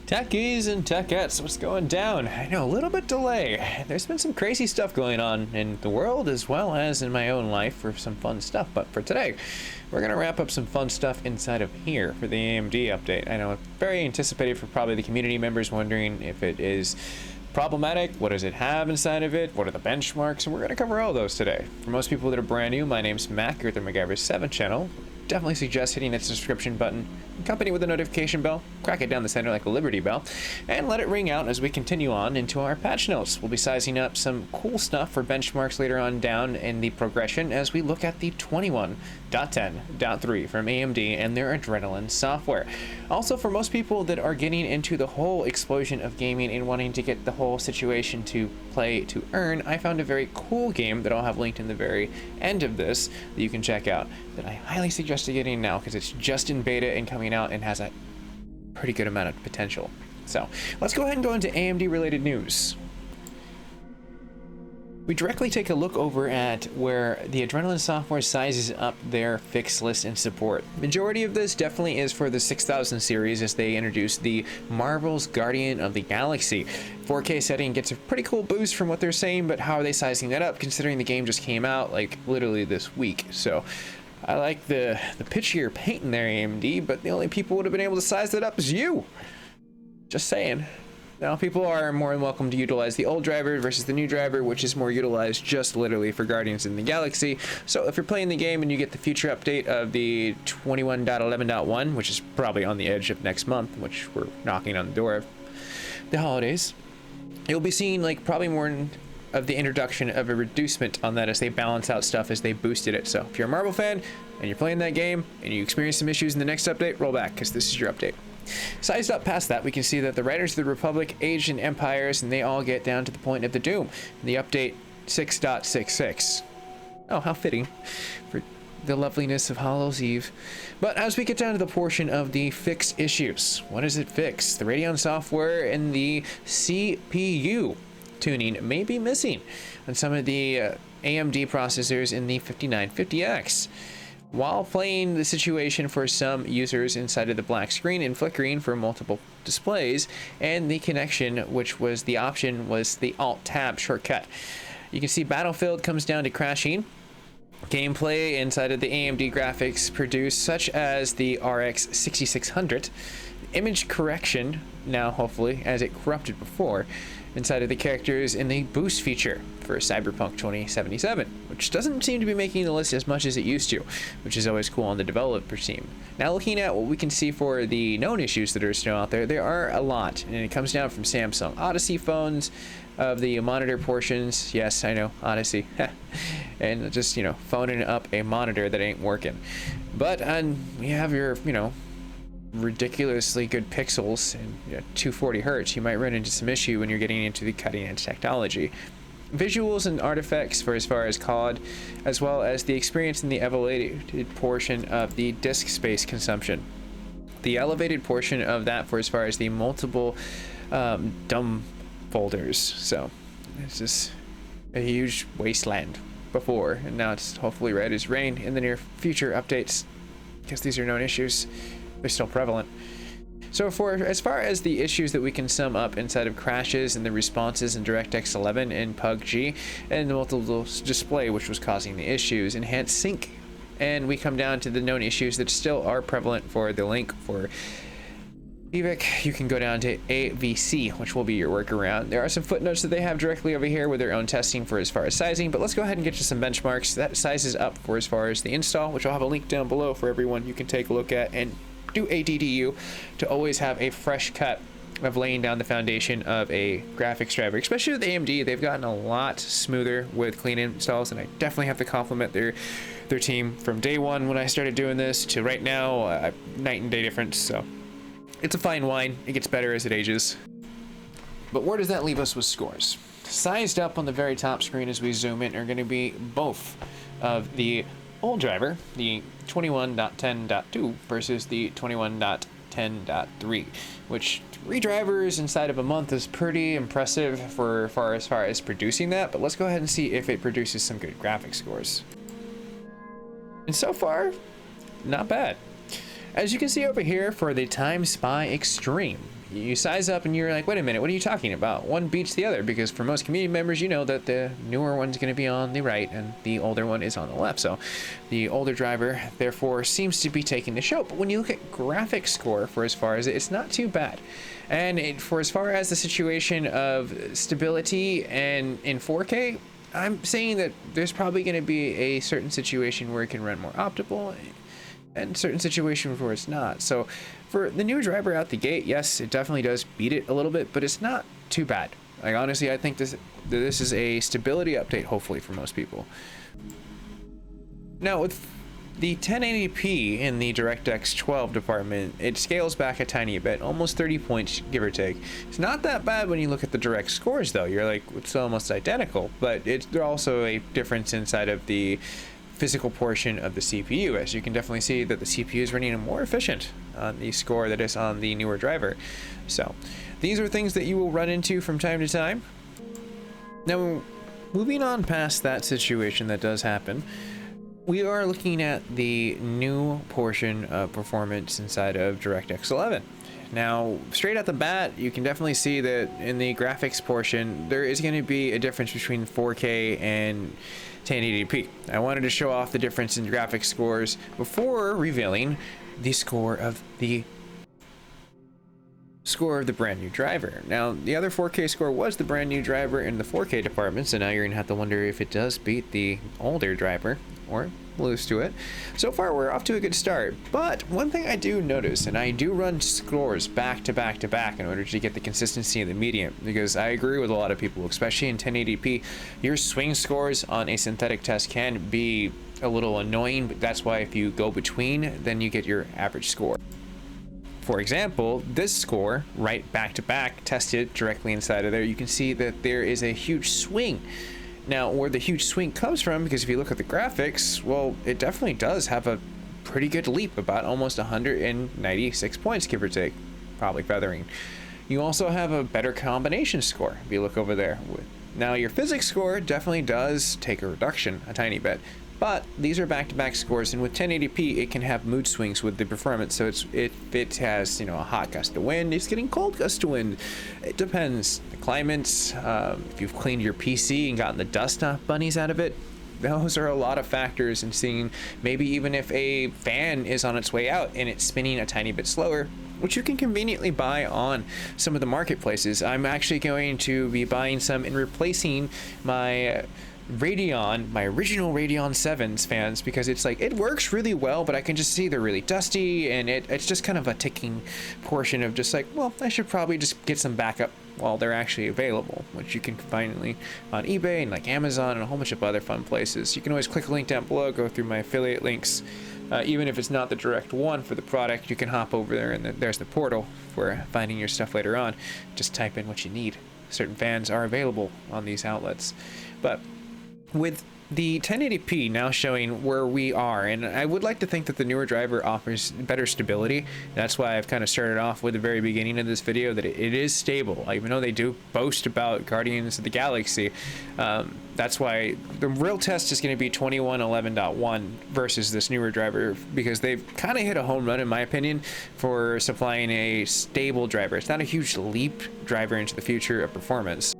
Techies and techettes, what's going down? I know, a little bit delay. There's been some crazy stuff going on in the world as well as in my own life for some fun stuff, but for today, we're going to wrap up some fun stuff inside of here for the AMD update. I know it's very anticipated for probably the community members wondering if it is problematic, what does it have inside of it, what are the benchmarks, and we're going to cover all those today. For most people that are brand new, my name's Mac, you're at the MacGyver 7 channel. Definitely suggest hitting that subscription button, accompanied with a notification bell, crack it down the center like a Liberty Bell, and let it ring out as we continue on into our patch notes. We'll be sizing up some cool stuff for benchmarks later on down in the progression as we look at the 21.10.3 from AMD and their Adrenalin software. Also, for most people that are getting into the whole explosion of gaming and wanting to get the whole situation to play to earn, I found a very cool game that I'll have linked in the very end of this that you can check out, that I highly suggest getting now because it's just in beta and coming out and has a pretty good amount of potential. So let's go ahead and go into AMD related news. We directly take a look over at where the Adrenalin software sizes up their fix list and support. Majority of this definitely is for the 6000 series as they introduce the Marvel's Guardian of the Galaxy. 4K setting gets a pretty cool boost from what they're saying, but how are they sizing that up considering the game just came out like literally this week? So I like the picture you're painting there, AMD, but the only people who would have been able to size that up is you. Just saying. Now, people are more than welcome to utilize the old driver versus the new driver, which is more utilized just literally for Guardians in the Galaxy. So if you're playing the game and you get the future update of the 21.11.1, which is probably on the edge of next month, which we're knocking on the door of the holidays, you'll be seeing like probably more of the introduction of a reducement on that as they balance out stuff as they boosted it. So if you're a Marvel fan and you're playing that game and you experience some issues in the next update, roll back because this is your update. Sized up past that, we can see that the Riders of the Republic aged in empires and they all get down to the point of the doom. The update 6.66. Oh, how fitting for the loveliness of Hallows Eve. But as we get down to the portion of the fixed issues, what does it fix? The Radeon software and the CPU tuning may be missing on some of the AMD processors in the 5950X. While playing the situation for some users inside of the black screen and flickering for multiple displays, and the connection, which was the option, was the Alt-Tab shortcut. You can see Battlefield comes down to crashing. Gameplay inside of the AMD graphics produced, such as the RX 6600. Image correction, now hopefully, as it corrupted before, inside of the characters in the boost feature for Cyberpunk 2077, which doesn't seem to be making the list as much as it used to, which is always cool on the developer team. Now looking at what we can see for the known issues that are still out there, there are a lot, and it comes down from Samsung Odyssey phones, of the monitor portions, yes, I know, Odyssey, and just, you know, phoning up a monitor that ain't working. But you have your, you know, ridiculously good pixels and 240 hertz, you might run into some issue when you're getting into the cutting edge technology. Visuals and artifacts for as far as COD, as well as the experience in the elevated portion of the disk space consumption. The elevated portion of that for as far as the multiple dumb folders. So it's just a huge wasteland before, and now it's hopefully red as rain in the near future updates, because these are known issues. They're still prevalent. So for as far as the issues that we can sum up inside of crashes and the responses in DirectX 11 and PUBG and the multiple display which was causing the issues, enhanced sync, and we come down to the known issues that still are prevalent for the link for Evic, you can go down to AVC, which will be your workaround. There are some footnotes that they have directly over here with their own testing for as far as sizing, but let's go ahead and get to some benchmarks. That sizes up for as far as the install, which I'll have a link down below for everyone you can take a look at and do a DDU to always have a fresh cut of laying down the foundation of a graphics driver. Especially with AMD, they've gotten a lot smoother with clean installs, and I definitely have to compliment their team from day one when I started doing this to right now, night and day difference. So it's a fine wine. It gets better as it ages. But where does that leave us with scores? Sized up on the very top screen as we zoom in are going to be both of the old driver, the 21.10.2 versus the 21.10.3, which 3 drivers inside of a month is pretty impressive for as far as producing that. But let's go ahead and see if it produces some good graphics scores. And so far, not bad. As you can see over here for the Time Spy Extreme, you size up and you're like, wait a minute, what are you talking about? One beats the other, because for most community members, you know that the newer one's going to be on the right and the older one is on the left. So the older driver therefore seems to be taking the show. But when you look at graphics score for as far as it's not too bad. And for as far as the situation of stability and in 4K, I'm saying that there's probably going to be a certain situation where it can run more optimal and certain situations where it's not. So for the new driver out the gate, yes, it definitely does beat it a little bit, but it's not too bad. Like, honestly, I think this is a stability update, hopefully, for most people. Now, with the 1080p in the DirectX 12 department, it scales back a tiny bit, almost 30 points, give or take. It's not that bad when you look at the direct scores, though. You're like, it's almost identical, but there's also a difference inside of the physical portion of the CPU, as you can definitely see that the CPU is running more efficient on the score that is on the newer driver. So these are things that you will run into from time to time. Now, moving on past that situation that does happen, we are looking at the new portion of performance inside of DirectX 11. Now, straight out the bat, you can definitely see that in the graphics portion, there is going to be a difference between 4K and 1080p. I wanted to show off the difference in graphics scores before revealing the score of the brand new driver. Now, the other 4K score was the brand new driver in the 4K department, so now you're gonna have to wonder if it does beat the older driver or lose to it. So far, we're off to a good start, but one thing I do notice, and I do run scores back to back to back in order to get the consistency of the medium, because I agree with a lot of people, especially in 1080p, your swing scores on a synthetic test can be a little annoying, but that's why if you go between, then you get your average score. For example, this score, right back to back, tested directly inside of there, you can see that there is a huge swing. Now, where the huge swing comes from, because if you look at the graphics, well, it definitely does have a pretty good leap, about almost 196 points, give or take, probably feathering. You also have a better combination score, if you look over there. Now, your physics score definitely does take a reduction a tiny bit, but these are back-to-back scores, and with 1080p, it can have mood swings with the performance. So if it has, a hot gust of wind, it's getting cold gust of wind. It depends. The climates, if you've cleaned your PC and gotten the dust bunnies out of it, those are a lot of factors in seeing maybe even if a fan is on its way out and it's spinning a tiny bit slower, which you can conveniently buy on some of the marketplaces. I'm actually going to be buying some and replacing my Radeon, my original Radeon 7's fans, because it's like, it works really well, but I can just see they're really dusty, and it's just kind of a ticking portion of just like, well, I should probably just get some backup while they're actually available, which you can finally on eBay and like Amazon and a whole bunch of other fun places. You can always click a link down below, go through my affiliate links. Even if it's not the direct one for the product, you can hop over there and there's the portal for finding your stuff later on. Just type in what you need. Certain fans are available on these outlets. But with the 1080p now showing where we are, and I would like to think that the newer driver offers better stability. That's why I've kind of started off with the very beginning of this video that it is stable, even though they do boast about Guardians of the Galaxy. That's why the real test is going to be 21.11.1 versus this newer driver, because they've kind of hit a home run, in my opinion, for supplying a stable driver. It's not a huge leap driver into the future of performance.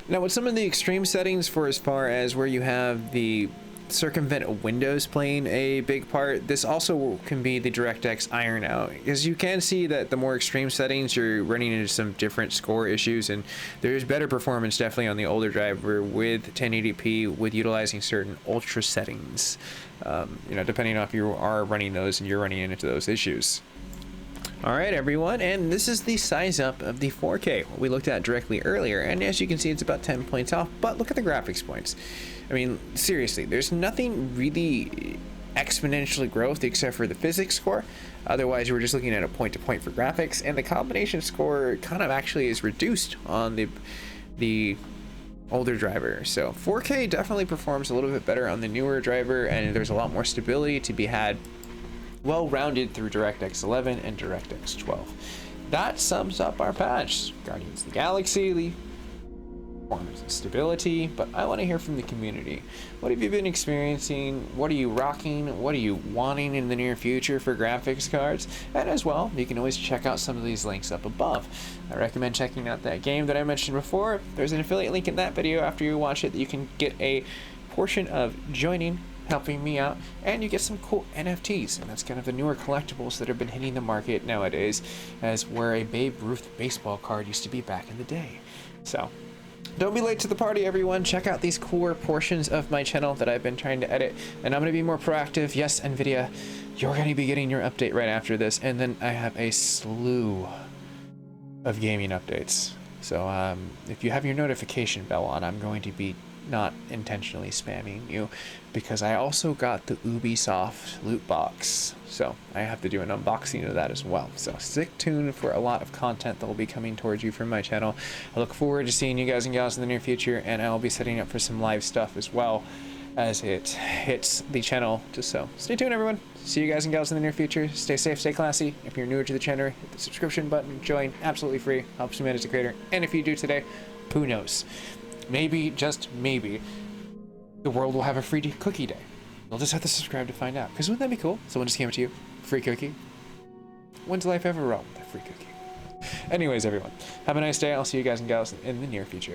Now, with some of the extreme settings for as far as where you have the circumvent windows playing a big part, this also can be the DirectX iron out. As you can see that the more extreme settings, you're running into some different score issues, and there's better performance definitely on the older driver with 1080p with utilizing certain ultra settings, depending on if you are running those and you're running into those issues. Alright everyone, and this is the size up of the 4K we looked at directly earlier, and as you can see it's about 10 points off, but look at the graphics points. I mean, seriously, there's nothing really exponentially growth except for the physics score. Otherwise, we're just looking at a point-to-point for graphics, and the combination score kind of actually is reduced on the older driver. So 4K definitely performs a little bit better on the newer driver, and there's a lot more stability to be had, well-rounded through DirectX 11 and DirectX 12. That sums up our patch. Guardians of the Galaxy, performance and stability, but I want to hear from the community. What have you been experiencing? What are you rocking? What are you wanting in the near future for graphics cards? And as well, you can always check out some of these links up above. I recommend checking out that game that I mentioned before. There's an affiliate link in that video after you watch it that you can get a portion of joining, helping me out, and you get some cool NFTs, and that's kind of the newer collectibles that have been hitting the market nowadays, as where a Babe Ruth baseball card used to be back in the day. So don't be late to the party, everyone. Check out these cooler portions of my channel that I've been trying to edit, and I'm going to be more proactive. Yes, NVIDIA, you're going to be getting your update right after this, and then I have a slew of gaming updates. So if you have your notification bell on, I'm going to be not intentionally spamming you, because I also got the Ubisoft loot box, so I have to do an unboxing of that as well. So stick tuned for a lot of content that will be coming towards you from my channel. I look forward to seeing you guys and gals in the near future, and I'll be setting up for some live stuff as well as it hits the channel. Just so stay tuned, everyone. See you guys and gals in the near future. Stay safe, stay classy. If you're newer to the channel, hit the subscription button, join, absolutely free, helps me out as a creator. And if you do today, who knows, maybe, just maybe, the world will have a free cookie day. You'll just have to subscribe to find out. Because wouldn't that be cool? Someone just came up to you, free cookie. When's life ever wrong with a free cookie? Anyways, everyone, have a nice day. I'll see you guys and gals in the near future.